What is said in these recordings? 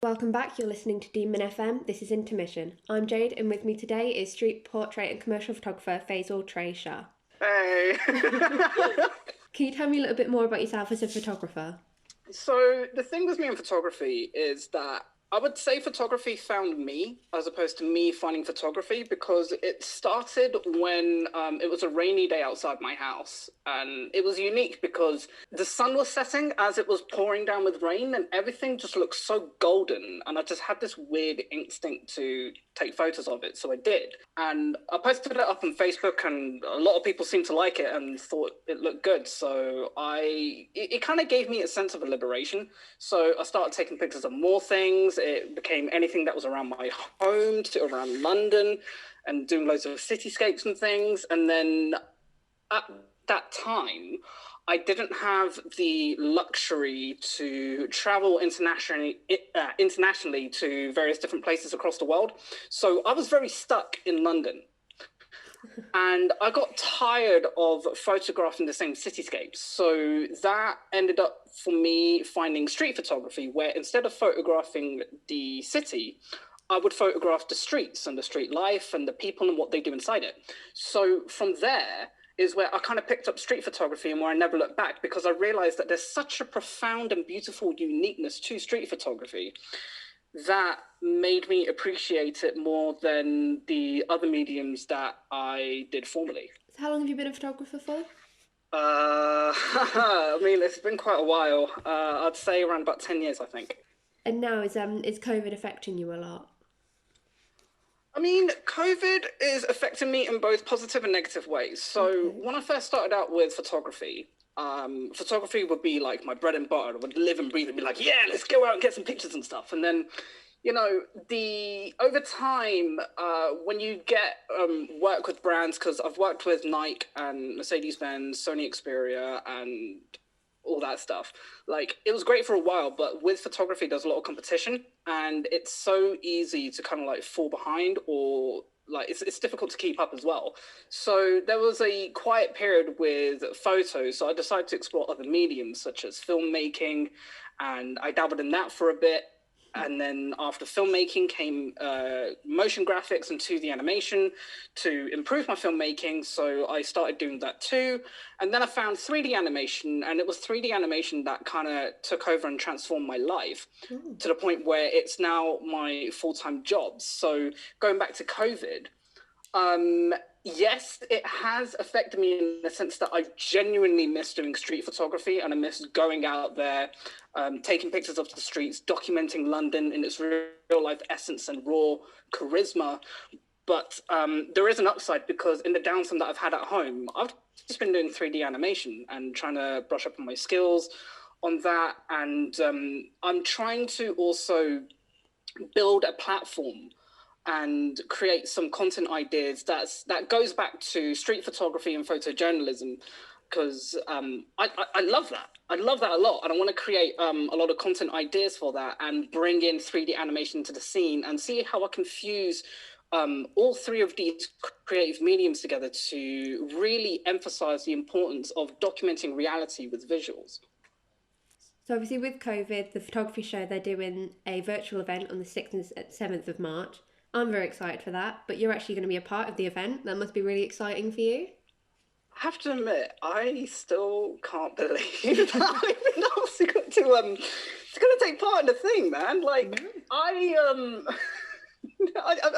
Welcome back, you're listening to DemonFM. This is Intermission. I'm Jade, and with me today is street portrait and commercial photographer Faisal Tre Shah. Hey. Can you tell me a little bit more about yourself as a photographer? So the thing with me in photography is that I would say photography found me as opposed to me finding photography, because it started when it was a rainy day outside my house. And it was unique because the sun was setting as it was pouring down with rain and everything just looked so golden. And I just had this weird instinct to take photos of it. So I did. And I posted it up on Facebook and a lot of people seemed to like it and thought it looked good. So it kind of gave me a sense of a liberation. So I started taking pictures of more things. It became anything that was around my home to around London and doing loads of cityscapes and things. And then at that time, I didn't have the luxury to travel internationally to various different places across the world. So I was very stuck in London. And I got tired of photographing the same cityscapes. So that ended up for me finding street photography, where instead of photographing the city, I would photograph the streets and the street life and the people and what they do inside it. So from there is where I kind of picked up street photography and where I never looked back, because I realized that there's such a profound and beautiful uniqueness to street photography that made me appreciate it more than the other mediums that I did formerly. So how long have you been a photographer for? I mean, it's been quite a while. I'd say around about 10 years, I think. And now is COVID affecting you a lot? I mean, COVID is affecting me in both positive and negative ways. So when I first started out with photography, photography would be like my bread and butter. I would live and breathe and be like, yeah, let's go out and get some pictures and stuff. And then, over time, when you get work with brands, because I've worked with Nike and Mercedes-Benz, Sony Xperia, and all that stuff. Like, it was great for a while, but with photography, there's a lot of competition, and it's so easy to kind of like fall behind, or like it's difficult to keep up as well. So there was a quiet period with photos, so I decided to explore other mediums such as filmmaking, and I dabbled in that for a bit. And then after filmmaking came motion graphics and 2D animation to improve my filmmaking. So I started doing that too. And then I found 3D animation, and it was 3D animation that kind of took over and transformed my life to the point where it's now my full-time job. So going back to COVID, yes, it has affected me in the sense that I genuinely miss doing street photography, and I miss going out there, taking pictures of the streets, documenting London in its real life essence and raw charisma. But there is an upside, because in the downtime that I've had at home, I've just been doing 3D animation and trying to brush up on my skills on that. And I'm trying to also build a platform and create some content ideas that goes back to street photography and photojournalism, because I love that. I love that a lot, and I want to create a lot of content ideas for that and bring in 3D animation to the scene and see how I can fuse all three of these creative mediums together to really emphasize the importance of documenting reality with visuals. So obviously with COVID, the photography show, they're doing a virtual event on the 6th and 7th of March. I'm very excited for that, but you're actually going to be a part of the event. That must be really exciting for you. I have to admit, I still can't believe that I've been asked to take part in the thing, man. Like, I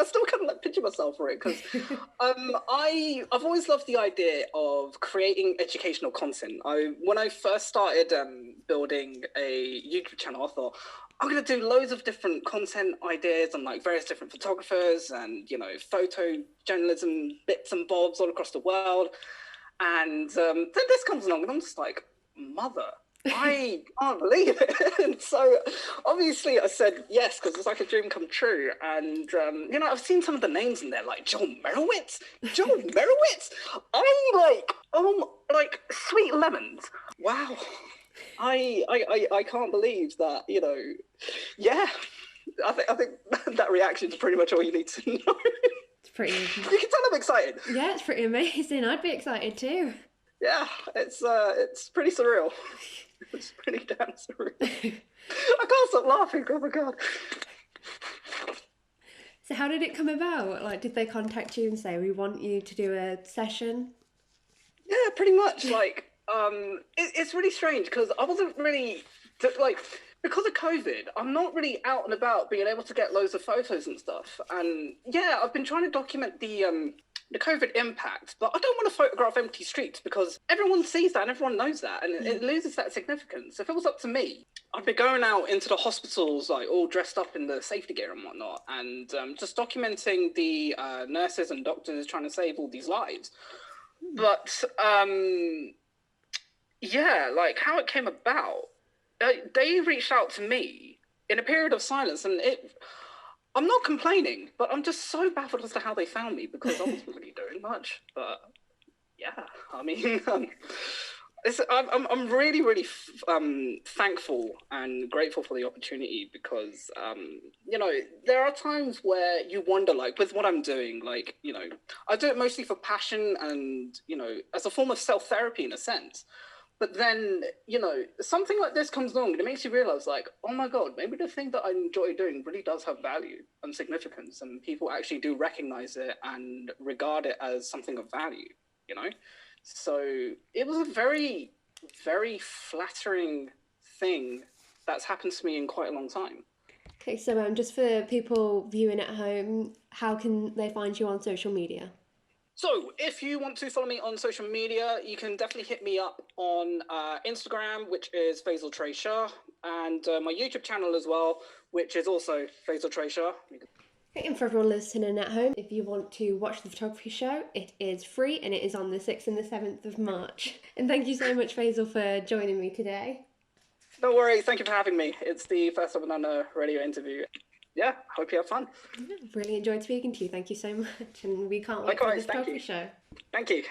still kind of like picture myself for it, because I've always loved the idea of creating educational content. When I first started building a YouTube channel, I thought, I'm going to do loads of different content ideas on like various different photographers and, photojournalism bits and bobs all across the world. And then this comes along and I'm just like, mother, I can't believe it. And so obviously I said yes, because it's like a dream come true. And, I've seen some of the names in there, like John Merowitz. Like Sweet Lemons. Wow. I can't believe that, yeah. I think that reaction is pretty much all you need to know. It's pretty. You can tell I'm excited. Yeah, it's pretty amazing. I'd be excited too. Yeah, it's pretty surreal. It's pretty damn surreal. I can't stop laughing. Oh my God. So how did it come about? Like, did they contact you and say, we want you to do a session? Yeah, pretty much. Like, it's really strange because I wasn't really like, because of COVID, I'm not really out and about being able to get loads of photos and stuff. And yeah, I've been trying to document the COVID impact, but I don't want to photograph empty streets because everyone sees that and everyone knows that, and it loses that significance. If it was up to me, I'd be going out into the hospitals like all dressed up in the safety gear and whatnot, and just documenting the nurses and doctors trying to save all these lives. But yeah, like how it came about, they reached out to me in a period of silence, and I'm not complaining, but I'm just so baffled as to how they found me because I wasn't really doing much. But yeah, I mean, I'm really, really thankful and grateful for the opportunity because, you know, there are times where you wonder, like, with what I'm doing, like, you know, I do it mostly for passion and, you know, as a form of self-therapy in a sense. But then, you know, something like this comes along and it makes you realize, like, oh my God, maybe the thing that I enjoy doing really does have value and significance, and people actually do recognize it and regard it as something of value, you know? So it was a very, very flattering thing that's happened to me in quite a long time. Okay, so just for people viewing at home, how can they find you on social media? So if you want to follow me on social media, you can definitely hit me up on Instagram, which is Faisal Tre Shah, and my YouTube channel as well, which is also Faisal Tre Shah. Okay, and for everyone listening at home, if you want to watch the photography show, it is free and it is on the 6th and the 7th of March. And thank you so much, Faisal, for joining me today. No worries, thank you for having me. It's the first time I've done a radio interview. Yeah, hope you have fun. Yeah, really enjoyed speaking to you. Thank you so much. And we can't wait Likewise, for the photography show. Thank you.